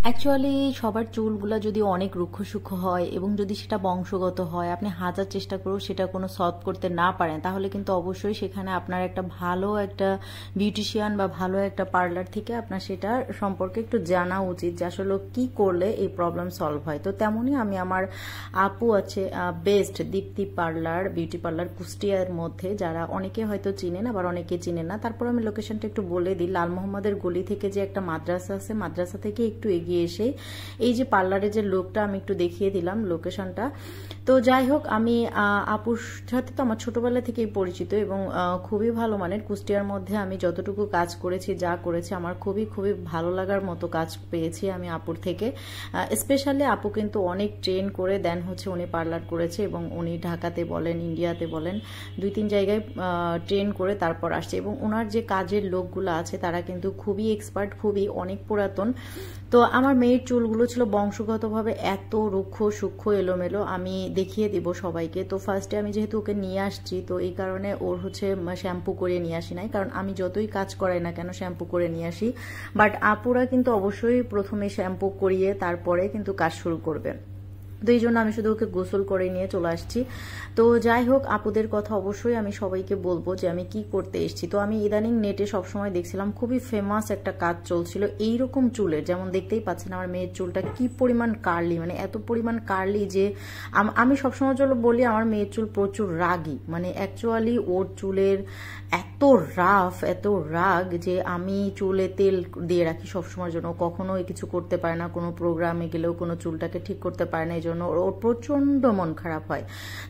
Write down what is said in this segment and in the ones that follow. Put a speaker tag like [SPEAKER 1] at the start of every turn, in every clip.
[SPEAKER 1] Actually সবার চুলগুলা যদি অনেক রুক্ষ সূক্ষ্ম হয় এবং যদি সেটা বংশগত হয়, আপনি হাজার চেষ্টা করেও সেটা কোনো সলভ করতে না পারেন, তাহলে কিন্তু অবশ্যই সেখানে আপনার একটা ভালো একটা বিউটিশিয়ান বা ভালো একটা পার্লার থেকে আপনার সেটা সম্পর্কে একটু জানা উচিত যে আসলে কি করলে এই প্রবলেম সলভ হয়। তো তেমনই আমি আমার আপু আছে বেস্ট দীপ্তি পার্লার, বিউটি পার্লার কুষ্টিয়ার মধ্যে, যারা অনেকে হয়তো চিনেন আবার অনেকে চিনেন না। তারপর আমি লোকেশনটা একটু বলে দিই। লাল মোহাম্মদের গলি থেকে যে একটা মাদ্রাসা আছে, মাদ্রাসা থেকে একটু এগিয়ে এসে এই যে পার্লারের যে লোকটা আমি একটু দেখিয়ে দিলাম লোকেশনটা। তো যাই হোক, আমি আপুর সাথে তো আমার ছোটবেলা থেকেই পরিচিত এবং খুবই ভালো মানের। কুষ্টিয়ার মধ্যে আমি যতটুকু কাজ করেছি, যা করেছি, আমার খুবই খুবই ভালো লাগার মতো কাজ পেয়েছি আমি আপুর থেকে। স্পেশালি আপু কিন্তু অনেক ট্রেন করে দেন হচ্ছে উনি পার্লার করেছে এবং উনি ঢাকাতে বলেন, ইন্ডিয়াতে বলেন, 2-3 জায়গায় ট্রেন করে তারপর আসছে। এবং ওনার যে কাজের লোকগুলো আছে তারা কিন্তু খুবই এক্সপার্ট, খুবই অনেক পুরাতন। তো আমার মেয়ের চুলগুলো ছিল বংশগতভাবে এত রুক্ষ সূক্ষ্ম এলোমেলো, আমি দেখিয়ে দিব সবাইকে। তো ফার্স্টে আমি যেহেতু ওকে নিয়ে আসছি, তো এই কারণে ওর হচ্ছে শ্যাম্পু করে নিয়ে আসি নাই, কারণ আমি যতই কাজ করাই না কেন শ্যাম্পু করে নিয়ে আসি। বাট আপুরা কিন্তু অবশ্যই প্রথমে শ্যাম্পু করিয়ে তারপরে কিন্তু কাজ শুরু করবে। তো এই জন্য আমি শুধু ওকে গোসল করে নিয়ে চলে আসছি। তো যাই হোক, আপুদের কথা অবশ্যই আমি সবাইকে বলবো যে আমি কি করতে এসেছি। তো আমি ইদানিং নেটে সবসময় দেখছিলাম খুবই ফেমাস একটা কাজ চলছিল এইরকম চুলের, যেমন দেখতেই পাচ্ছেন আমার মেয়ের চুলটা কি পরিমাণ কার্লি, মানে এত পরিমাণ কার্লি যে আমি সবসময় চলো বলি আমার মেয়ের চুল প্রচুর রাগী। মানে অ্যাকচুয়ালি ওর চুলের এত রাফ, এত রাগ যে আমি চুলে তেল দিয়ে রাখি সবসময়ের জন্য। কখনো কিছু করতে পারে না, কোনো প্রোগ্রামে গেলেও কোনো চুলটাকে ঠিক করতে পারে না, এই জন্য ওর প্রচন্ড মন খারাপ হয়।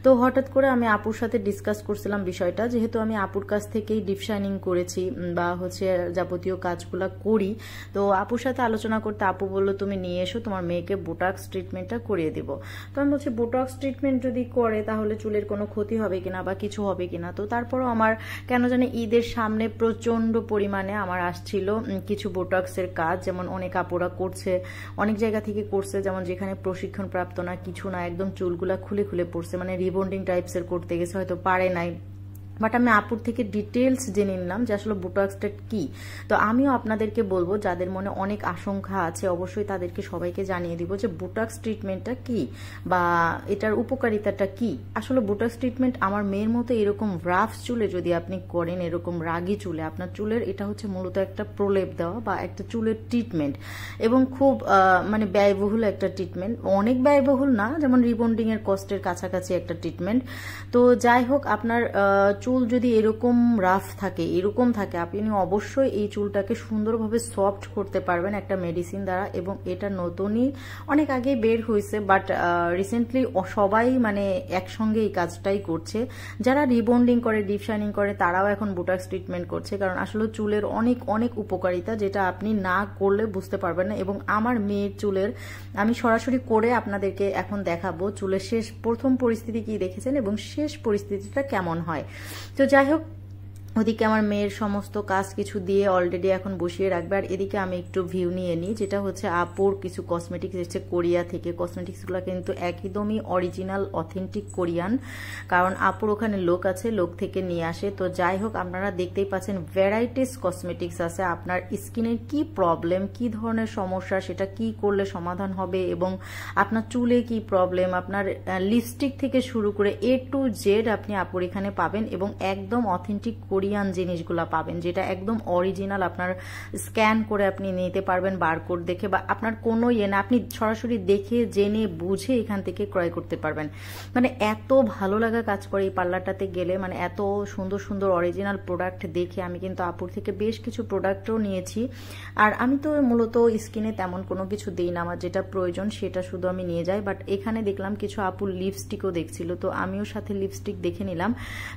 [SPEAKER 1] তো হঠাৎ করে আমি আপুর সাথে ডিসকাস করছিলাম বিষয়টা, যেহেতু আমি আপুর কাছ থেকেই ডিপ শাইনিং করেছি বা হচ্ছে যাবতীয় কাজগুলা করি। তো আপুর সাথে আলোচনা করতে আপু বললো তুমি নিয়ে এসো, তোমার মেয়েকে বোটক্স ট্রিটমেন্টটা করিয়ে দিব। তো আমি বলছি বোটক্স ট্রিটমেন্ট যদি করে তাহলে চুলের কোনো ক্ষতি হবে কিনা বা কিছু হবে কিনা। তো তারপরও আমার কেন জানি ঈদের সামনে প্রচন্ড পরিমাণে আমার আসছিল কিছু বোটক্সের কাজ, যেমন অনেক আপুরা করছে, অনেক জায়গা থেকে করছে, যেমন যেখানে প্রশিক্ষণ প্রাপ্ত না কিছু না, একদম চুলগুলা খুলে খুলে পড়ছে, মানে রিবন্ডিং টাইপসের করতে গেছে, হয়তো পারে নাই। বাট আমি আপুর থেকে ডিটেলস জেনে নিলাম যে আসলে বোটক্সটা কি। তো আমিও আপনাদেরকে বলবো, যাদের মনে অনেক আশঙ্কা আছে অবশ্যই তাদেরকে সবাইকে জানিয়ে দিব যে বোটক্স ট্রিটমেন্টটা কি বা এটার উপকারিতাটা কি। আসলে বোটক্স ট্রিটমেন্ট আমার মেয়ের মতো এরকম রাফ চুলে যদি আপনি করেন, এরকম রাগী চুলে, আপনার চুলের এটা হচ্ছে মূলত একটা প্রলেপ দেওয়া বা একটা চুলের ট্রিটমেন্ট এবং খুব মানে ব্যয়বহুল একটা ট্রিটমেন্ট। অনেক ব্যয়বহুল না, যেমন রিবন্ডিং এর কস্টের কাছাকাছি একটা ট্রিটমেন্ট। তো যাই হোক, আপনার চুল যদি এরকম রাফ থাকে, এরকম থাকে, আপনি অবশ্যই এই চুলটাকে সুন্দরভাবে সফট করতে পারবেন একটা মেডিসিন দ্বারা। এবং এটা নতুনই অনেক আগে বের হয়েছে, বাট রিসেন্টলি সবাই মানে একসঙ্গে এই কাজটাই করছে। যারা রিবন্ডিং করে, ডিপ শাইনিং করে, তারাও এখন বোটক্স ট্রিটমেন্ট করছে, কারণ আসলে চুলের অনেক অনেক উপকারিতা যেটা আপনি না করলে বুঝতে পারবেন না। এবং আমার মেয়ের চুলের আমি সরাসরি করে আপনাদেরকে এখন দেখাবো চুলের শেষ প্রথম পরিস্থিতি কি দেখেছেন এবং শেষ পরিস্থিতিটা কেমন হয়। তো যাই হোক, ওদিকে আমার মেয়ের সমস্ত কাজ কিছু দিয়ে অলরেডি এখন বসিয়ে রাখবে। আর এদিকে আমি একটু ভিউ নিয়ে নিই, যেটা হচ্ছে আপুর কিছু কসমেটিক্স এসেছে কোরিয়া থেকে। কসমেটিক্সগুলো কিন্তু একদমই অরিজিনাল অথেন্টিক কোরিয়ান, কারণ আপুর ওখানে লোক আছে, লোক থেকে নিয়ে আসে। তো যাই হোক, আপনারা দেখতেই পাচ্ছেন ভ্যারাইটিস কসমেটিক্স আছে। আপনার স্কিনের কি প্রবলেম, কি ধরনের সমস্যা, সেটা কি করলে সমাধান হবে, এবং আপনার চুলে কি প্রবলেম, আপনার লিপস্টিক থেকে শুরু করে A to Z আপনি আপুর এখানে পাবেন এবং একদম অথেন্টিক কোরিয়ান জিনিসগুলো পাবেন, যেটা একদম অরিজিনাল। আপনার স্ক্যান করে আপনি নিতে পারবেন বারকোড দেখে, বা আপনার কোনো ইয়ে না, আপনি সরাসরি দেখে জেনে বুঝে এখান থেকে ক্রয় করতে পারবেন। মানে এত ভালো লাগা কাজ করে এই পার্লারটাতে গেলে, মানে এত সুন্দর সুন্দর অরিজিনাল প্রোডাক্ট দেখে আমি কিন্তু আপুর থেকে বেশ কিছু প্রোডাক্টও নিয়েছি। আর আমি তো মূলত স্কিনে তেমন কোনো কিছু দিই না, আমার যেটা প্রয়োজন সেটা শুধু আমি নিয়ে যাই। বাট এখানে দেখলাম কিছু আপুর লিপস্টিকও দেখছিল, তো আমিও সাথে লিপস্টিক দেখে নিলাম।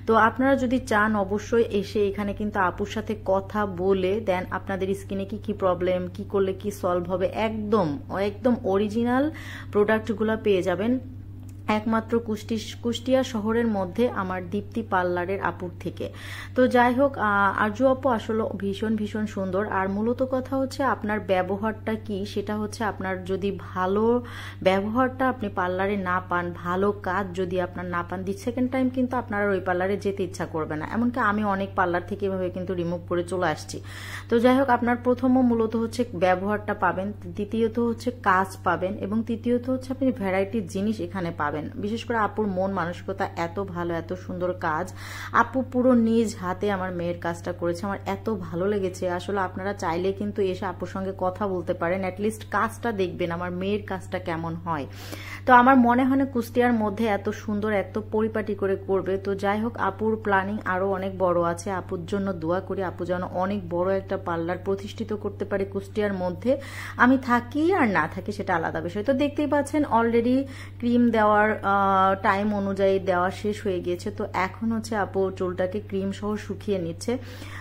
[SPEAKER 1] তো আপনারা যদি চান অবশ্যই এসে এখানে কিন্তু আপুর সাথে কথা বলে দেন আপনাদের স্কিনে কি কি প্রবলেম, কি করলে কি সলভ হবে, একদম একদম অরিজিনাল প্রোডাক্টগুলো পেয়ে যাবেন। একমাত্র কুষ্টিয়া শহরের মধ্যে আমার দীপ্তি পার্লারের আপুর থেকে। তো যাই হোক, আরজু আপু আসলে ভীষণ ভীষণ সুন্দর। আর মূলত কথা হচ্ছে আপনার ব্যবহারটা কি, সেটা হচ্ছে আপনার যদি ভালো ব্যবহারটা আপনি পার্লারে না পান, ভালো কাজ যদি আপনার না পান, সেকেন্ড টাইম কিন্তু আপনার ওই পার্লারে যেতে ইচ্ছা করবে না। এমনকি আমি অনেক পার্লার থেকে এভাবে কিন্তু রিমুভ করে চলে আসছি। তো যাই হোক, আপনার প্রথমও মূলত হচ্ছে ব্যবহারটা পাবেন, দ্বিতীয়ত হচ্ছে কাজ পাবেন, এবং তৃতীয়ত হচ্ছে আপনি ভ্যারাইটি জিনিস এখানে পাবেন। বিশেষ করে আপুর মন মানসিকতা এত ভালো, এত সুন্দর কাজ। আপু পুরো নিজ হাতে আমার মেয়ের কাজটা করেছে, আমার এত ভালো লেগেছে। আসলে আপনারা চাইলে কিন্তু এসে আপুর সঙ্গে কথা বলতে পারেন, অ্যাটলিস্ট কাজটা দেখবেন আমার মেয়ের কাজটা কেমন হয়। তো আমার মনে হয় না কুষ্টিয়ার মধ্যে এত সুন্দর, এত পরিপাটি করে করবে। তো যাই হোক, আপুর প্ল্যানিং আরো অনেক বড় আছে। আপুর জন্য দোয়া করি, আপু যেন অনেক বড় একটা পার্লার প্রতিষ্ঠিত করতে পারে কুষ্টিয়ার মধ্যে। আমি থাকি আর না থাকি সেটা আলাদা বিষয়। তো দেখতেই পাচ্ছেন অলরেডি ক্রিম দেওয়ার টাইম অনুযায়ী দেওয়া শেষ হয়ে গিয়েছে। তো এখন হচ্ছে আপু চুলটাকে ক্রিম সহ শুকিয়ে নিচ্ছে।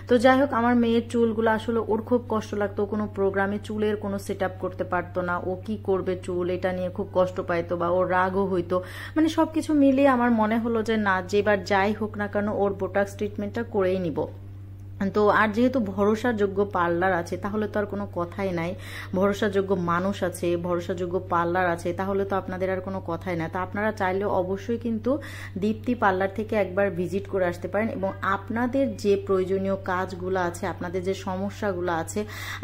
[SPEAKER 1] তো যাই হোক, আমার মেয়ের চুলগুলো আসলে ওর খুব কষ্ট লাগতো, কোনো প্রোগ্রামে চুলের কোনো সেট আপ করতে পারতো না। ও কি করবে চুল, এটা নিয়ে খুব কষ্ট পাইতো বা ওর রাগও হইতো। মানে সবকিছু মিলিয়ে আমার মনে হলো যে না, যেবার যাই হোক না কেন ওর বোটক্স ট্রিটমেন্টটা করেই নিব। তো আর যেহেতু ভরসাযোগ্য পার্লার আছে তাহলে তো আর কোনো কথাই নাই, ভরসাযোগ্য মানুষ আছে, ভরসাযোগ্য পার্লার আছে, তাহলে তো আপনাদের আর কোনো কথাই নাই। তো আপনারা চাইলে অবশ্যই কিন্তু দীপ্তি পার্লার থেকে একবার ভিজিট করে আসতে পারেন, এবং আপনাদের যে প্রয়োজনীয় কাজগুলো আছে, আপনাদের যে সমস্যাগুলো আছে,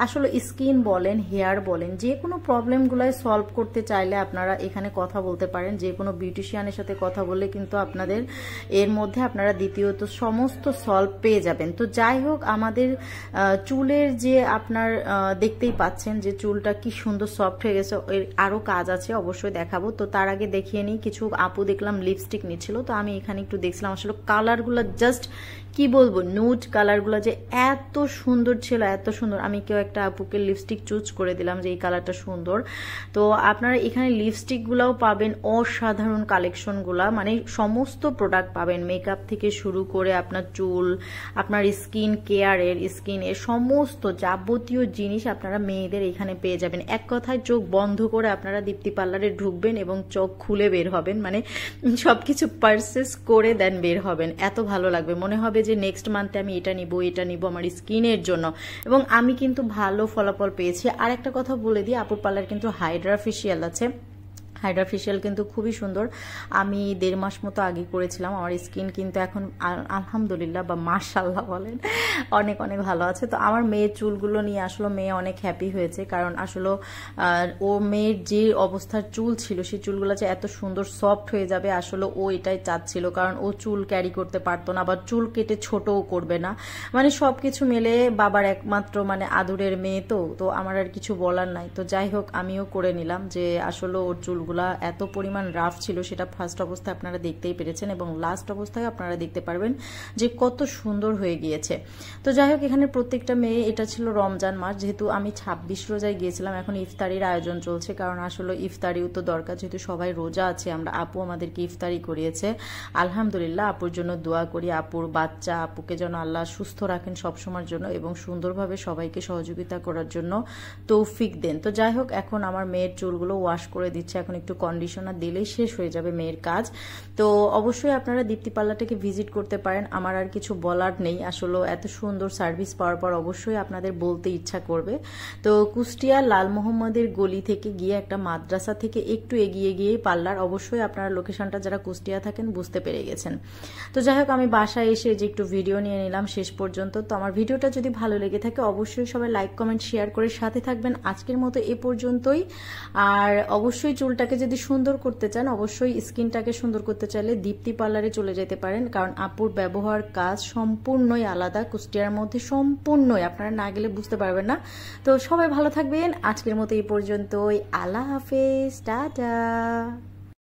[SPEAKER 1] আসলে স্কিন বলেন, হেয়ার বলেন, যে কোনো প্রবলেমগুলোই সলভ করতে চাইলে আপনারা এখানে কথা বলতে পারেন। যে কোনো বিউটিশিয়ানের সাথে কথা বললে কিন্তু আপনাদের এর মধ্যে আপনারা দ্বিতীয়ত সমস্ত সলভ পেয়ে যাবেন। তো যাই হোক, আমাদের চুলের যে আপনার দেখতেই পাচ্ছেন যে চুলটা কি সুন্দর সফট হয়ে গেছে, আরো কাজ আছে অবশ্যই দেখাবো। তো তার আগে দেখিয়ে নিই, কিছু আপু দেখলাম লিপস্টিক নিচ্ছিল, তো আমি এখানে একটু দেখছিলাম। আসলে কালারগুলো জাস্ট কি বলবো, নুড কালারগুলো যে এত সুন্দর ছিল, এত সুন্দর। আমি কেউ একটা আপুকে লিপস্টিক চুজ করে দিলাম যে এই কালারটা সুন্দর। তো আপনারা এখানে লিপস্টিক গুলাও পাবেন, অসাধারণ কালেকশনগুলা, মানে সমস্ত প্রোডাক্ট পাবেন, মেকআপ থেকে শুরু করে আপনার চুল, আপনার স্কিন কেয়ারের, স্কিনের সমস্ত যাবতীয় জিনিস আপনারা মেয়েদের এখানে পেয়ে যাবেন। এক কথায় চোখ বন্ধ করে আপনারা দীপ্তি পার্লারে ঢুকবেন এবং চোখ খুলে বের হবেন, মানে সবকিছু পারচেস করে দেন বের হবেন। এত ভালো লাগবে, মনে হবে যে নেক্সট মান্থে আমি এটা নিব আমার স্কিনের জন্য। এবং আমি কিন্তু ভালো ফলাফল পেয়েছি। আর একটা কথা বলে দিই, আপুর পার্লার কিন্তু হাইড্রা ফেশিয়াল আছে। হাইড্রা ফেশিয়াল কিন্তু খুবই সুন্দর, আমি 1.5 মাস মতো আগে করেছিলাম। আমার স্কিন কিন্তু এখন আলহামদুলিল্লাহ বা মাশাআল্লাহ বলেন অনেক অনেক ভালো আছে। তো আমার মেয়ের চুলগুলো নিয়ে আসলে মেয়ে অনেক হ্যাপি হয়েছে, কারণ আসলে ও মেয়ের যে অবস্থার চুল ছিল সেই চুলগুলো যে এত সুন্দর সফট হয়ে যাবে, আসলে ও এটাই চাচ্ছিল। কারণ ও চুল ক্যারি করতে পারতো না, আবার চুল কেটে ছোটও করবে না, মানে সবকিছু মিলে বাবার একমাত্র মানে আদরের মেয়ে। তো আমার আর কিছু বলার নাই। তো যাই হোক, আমিও করে নিলাম যে আসলে ওর চুল এত পরিমাণ রাফ ছিল, সেটা ফার্স্ট অবস্থায় আপনারা দেখতেই পেরেছেন, এবং লাস্ট অবস্থায় আপনারা দেখতে পারবেন যে কত সুন্দর হয়ে গিয়েছে। তো যাই হোক, এখানে প্রত্যেকটা মেয়ে, এটা ছিল রমজান মাস, যেহেতু আমি 26 রোজায় গিয়েছিলাম, এখন ইফতারির আয়োজন চলছে, কারণ আসলে ইফতারিও তো দরকার, যেহেতু সবাই রোজা আছে। আমরা আপু আমাদেরকে ইফতারি করিয়েছে, আলহামদুলিল্লাহ। আপুর জন্য দোয়া করি, আপুর বাচ্চা, আপুকে যেন আল্লাহ সুস্থ রাখেন সবসময়ের জন্য, এবং সুন্দরভাবে সবাইকে সহযোগিতা করার জন্য তৌফিক দেন। তো যাই হোক, এখন আমার মেয়ের চুলগুলো ওয়াশ করে দিচ্ছে, এখন একটু কন্ডিশনার দিলেই শেষ হয়ে যাবে মেয়ের কাজ। তো অবশ্যই আপনারা দীপ্তি পার্লারটাকে ভিজিট করতে পারেন। আমার আর কিছু বলার নেই, আসলে এত সুন্দর সার্ভিস পাওয়ার পর অবশ্যই আপনাদের বলতে ইচ্ছা করবে। তো কুষ্টিয়া লাল মোহাম্মদের গলি থেকে গিয়ে একটা মাদ্রাসা থেকে একটু এগিয়ে গিয়ে পার্লার। অবশ্যই আপনারা লোকেশনটা যারা কুষ্টিয়া থাকেন বুঝতে পেরে গেছেন। তো যাই হোক, আমি বাসায় এসে যে একটু ভিডিও নিয়ে নিলাম শেষ পর্যন্ত। তো আমার ভিডিওটা যদি ভালো লেগে থাকে অবশ্যই সবাই লাইক কমেন্ট শেয়ার করে সাথে থাকবেন। আজকের মতো এ পর্যন্তই। আর অবশ্যই চুলটাকে যদি সুন্দর করতে চান, অবশ্যই স্কিনটাকে সুন্দর করতে চাইলে দীপ্তি পার্লারে চলে যেতে পারেন, কারণ আপুর ব্যবহার কাজ সম্পূর্ণই আলাদা, কুষ্টিয়ার মধ্যে সম্পূর্ণই, আপনারা না গেলে বুঝতে পারবেন না। তো সবাই ভালো থাকবেন, আজকের মতো এই পর্যন্তই, আল্লাহ হাফেজ, টাটা।